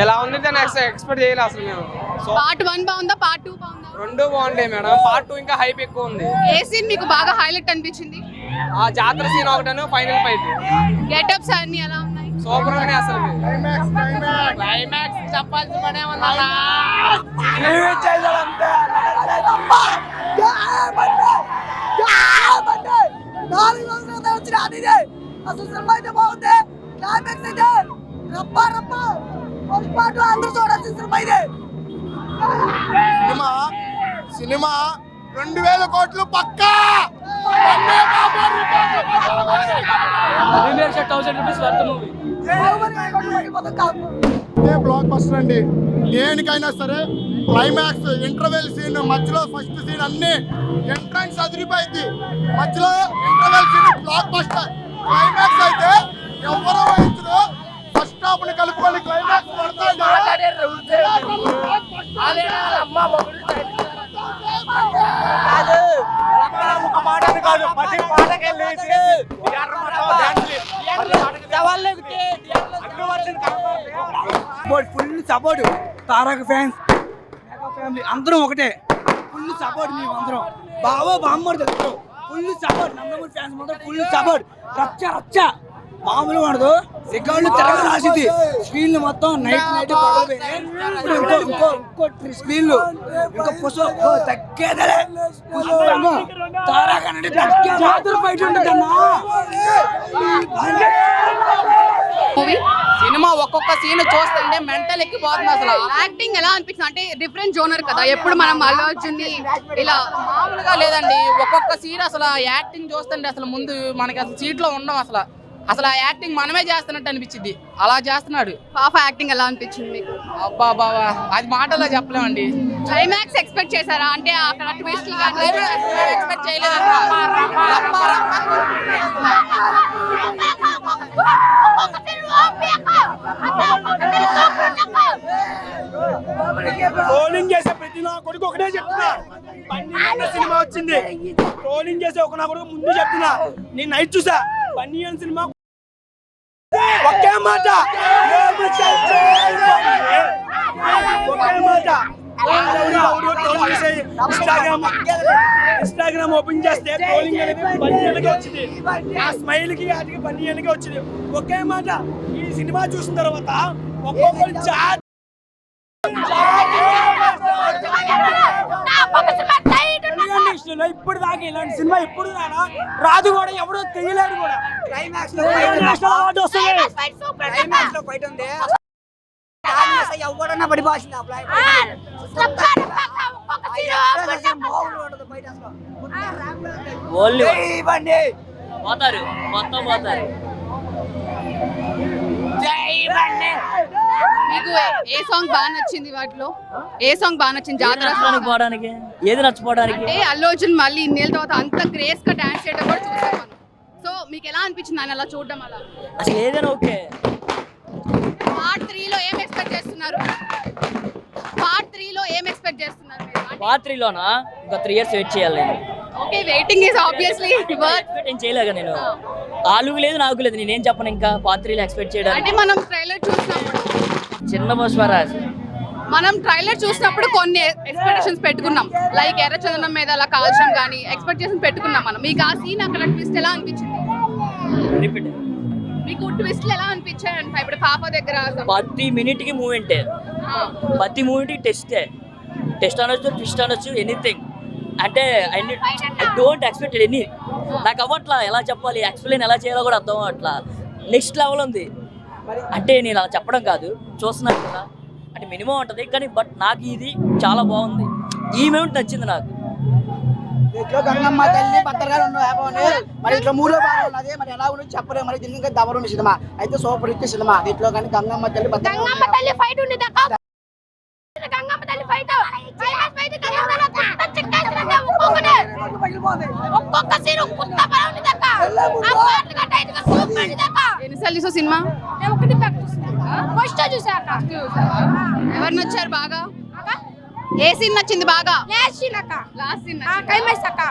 ఎలా ఉంది దాన్ని ఎక్స్పెక్ట్ చేయలేదు అసలు మేము. పార్ట్ 1 బాగుందా, పార్ట్ 2 బాగుందా? రెండు బాగుంటాయి మేడం. పార్ట్ 2 ఇంకా హైప్ ఎక్కువ ఉంది. ఏ సీన్ మీకు బాగా హైలైట్ అనిపించింది? ఆ జాతర సీన్ ఒకటను ఫైనల్ ఫైట్. గెటప్స్ అన్ని ఎలా ఉన్నాయి? సూపర్ గానే అసలు క్లైమాక్స్ చెప్పాల్సి పనే ఉందన్నా. అసలు సినిమా అయితే బాగుంది. క్లైమాక్స్ అయితే రప్పా రప్పా ఫస్ట్ పార్ట్ అందరూ చూడాల్సిన సినిమా ఇది. సినిమా 2000 కోట్లు పక్కా. బ్లాక్ బస్టర్ అండి. దేనికైనా సరే క్లైమాక్స్, ఇంటర్వెల్ సీన్, మధ్యలో ఫస్ట్ సీన్ అన్ని ఎంట్రన్స్ అదిరిపోయింది. మధ్యలో interval scene blockbuster. Climax అయితే ఎవరో వహించరు. ఫస్ట్ హాఫ్ ని కలుపుకొని climax full support. Taraka fans, family అందరం ఒకటే. ఫుల్ సపోర్ట్ మేము అందరం. బావో బామ్మడు ఫుల్ సపోర్ట్. నందమూరి ఫ్యాన్స్ మాత్రం ఫుల్ సపోర్ట్. రచ్చ రచ్చ మామూలు వాడదు. రికార్డులు తెరగ రాసింది. స్క్రీన్లు మొత్తం నైట్ ఇంకో స్క్రీన్లు ఇంకా పుష్ప తగ్గేదలే. తారాకనండి జాతర ఫైట్ ఉంటుందన్నా. సినిమా ఒక్కొక్క సీన్ చూస్తుంటే మెంటల్ ఎక్కిపోతుంది. అసలు యాక్టింగ్ ఎలా అనిపిస్తుంది అంటే డిఫరెంట్ జోనర్ కదా. ఎప్పుడు మనం అల్లు అర్జున్ ఇలా మామూలుగా లేదండి. ఒక్కొక్క సీన్ అసలు యాక్టింగ్ చూస్తుంటే అసలు ముందు మనకి అసలు సీట్ లో ఉండం. అసలు ఆ యాక్టింగ్ మనమే చేస్తున్నట్టు అనిపించింది. అలా చేస్తున్నాడు. పాప యాక్టింగ్ ఎలా అనిపించింది మీకు? అబ్బా బాబా అది మాటల్లో చెప్పలేమండి. క్లైమాక్స్ ఎక్స్పెక్ట్ చేశారా? అంటే అక్కడ ట్విస్ట్ ఎక్స్పెక్ట్ చేయలేదు. ట్రోలింగ్ చేసే ప్రతి నా కొడుకు ఒకటే చెప్తున్నా. సినిమా వచ్చింది ట్రోలింగ్ చేసే ఒక నా కొడుకు ముందు చెప్తున్నా. నేను నైట్ చూసా బన్నీ సినిమా. ఒకే మాట ఇన్స్టాగ్రామ్ ఓపెన్ చేస్తే ట్రోలింగ్ అనేది బన్నీ వచ్చింది. ఆ స్మైల్ కి వాటికి బన్నీ వచ్చింది. ఒకే మాట ఈ సినిమా చూసిన తర్వాత ఒక్కొక్కరు ఇప్పుడు దాకా ఇలాంటి సినిమా ఇప్పుడు రాదు కూడా. ఎవడో తెలియలేడు కూడా. ఎవడన్నా పడిపోవాల్సింది. పోతారు మొత్తం పోతారు. మీకు ఏ సాంగ్ బాగా నచ్చింది? వాటిలో ఏ సాంగ్ బాగా నచ్చింది? జాతర పోవడానికి ఏది నచ్చిపోవడానికి అంటే అల్లు అర్జున్ మళ్ళీ ఇన్నేళ్ళ తర్వాత అంత గ్రేస్ గా డాన్స్ చేయడం కూడా చూసాం మనం. సో మీకు ఎలా అనిపించింది ఆయన అలా చూడడం? అలా అసలు ఏదైనా ఓకే. పార్ట్ 3 లో ఏం ఎక్స్పెక్ట్ చేస్తున్నారు? పార్ట్ 3 లో ఏం ఎక్స్పెక్ట్ చేస్తున్నారు? పార్ట్ 3 లోనా ఇంకా 3 years వెయిట్ చేయాలి నేను. ఓకే వెయిటింగ్ ఇస్ ఆబ్వియస్లీ నేను చేయలేక నేను ఆలుగు లేదు నాకు లేదు. నేనేం చెప్పను ఇంకా పార్ట్ 3 లో ఎక్స్పెక్ట్ చేయడానికి. అంటే మనం ట్రైలర్ చూసినప్పుడు చిన్న పుష్పరాజ్ కొన్ని ఎక్స్పెక్టేషన్స్ పెట్టుకున్నాం. లైక్ ఎర్రచందనం మీద అలా కాల్చడం కానీ ఎక్స్పెక్టేషన్స్ పెట్టుకున్నాం మనం. మీకు ఆ సీన్ అక్కడ ట్విస్ట్ ఎలా అనిపించింది? రిపీట్ మీకు ట్విస్ట్ ఎలా అనిపించాయి? అంటే ఇప్పుడు పాప దగ్గర ప్రతి మినిట్ కి మూమెంటే. ప్రతి మూమెంట్ కి టెస్ట్ అనొచ్చు, ట్విస్ట్ అనొచ్చు, ఎనీథింగ్. అంటే ఐ డోంట్ ఎక్స్పెక్టెడ్ ఎనీ. నాకు అవ్వట్లా ఎలా చెప్పాలి, ఎక్స్ప్లెయిన్ ఎలా చేయాలో కూడా అర్థం అవ్వట్లా. నెక్స్ట్ లెవెల్ ఉంది. అంటే నేను అలా చెప్పడం కాదు, చూస్తున్నాను కదా. అంటే మినిమం ఉంటుంది కానీ బట్ నాకు ఇది చాలా బాగుంది. ఈ మూమెంట్ నచ్చింది నాకు. ఇట్లా గంగమ్మ తల్లి భద్రగారు మరి ఇట్లా 3లో భాగం ఉన్నది. మరి ఎలా ఉండదు చెప్పలేదు. మరి దీనికి దబరుంది సినిమా అయితే సూపర్ హిట్ సినిమా. దీంట్లో కానీ గంగమ్మ తల్లి ఫైట్ ఉంది. గంగమ్మ తల్లి ఫైట్ ఎన్నిసార్లు చూసావు సినిమా? ఎవరు నచ్చారు బాగా? ఏ సీన్ నచ్చింది బాగా? Last scene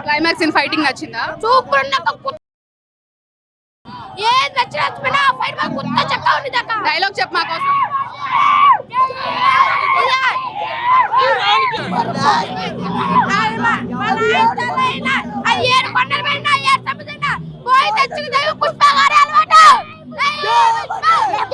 climax scene fighting నచ్చిందా? సూపర్. డైలాగ్ చెప్పు మా కోసం. పోయి తెచ్చుకు